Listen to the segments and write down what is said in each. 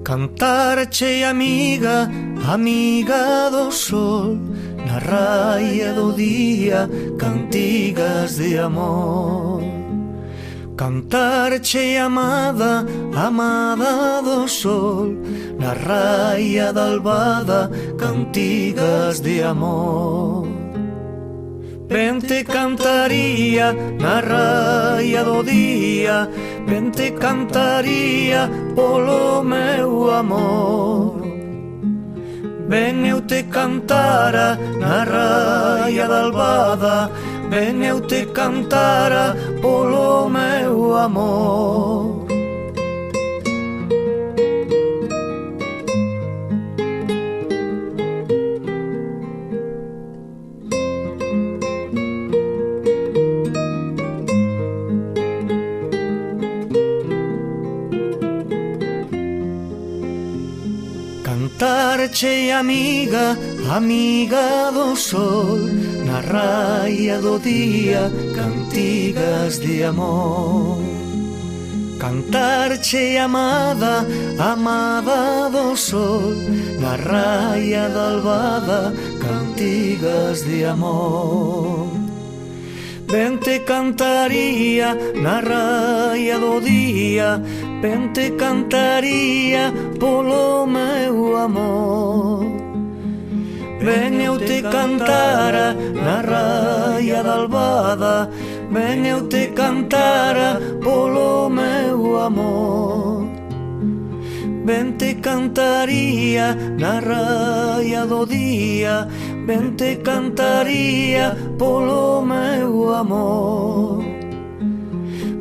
Cantarche amiga, amiga do sol, na raia do día, cantigas de amor. Cantarche amada, amada do sol, na raia da albada, cantigas de amor. Vente cantaría na raia do día, vente cantaría polo meu amor. Ben eu te cantara na raia da albada, ben eu te cantara polo meu amor. Cantarche amiga, amiga do sol, na raia do día, cantigas de amor. Cantarche amada, amada do sol, na raia da albada, cantigas de amor. Vente cantaría na raia do día, vente cantaría polo meu amor. Ben eu te cantara na raia da albada, ben eu te cantara polo meu amor. Ben te cantaría na raia do día, ben te cantaría polo meu amor.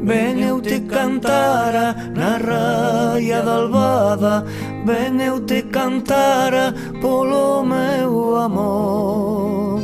Ben eu te cantara na raia da albada, ben eu te cantara polo meu amor.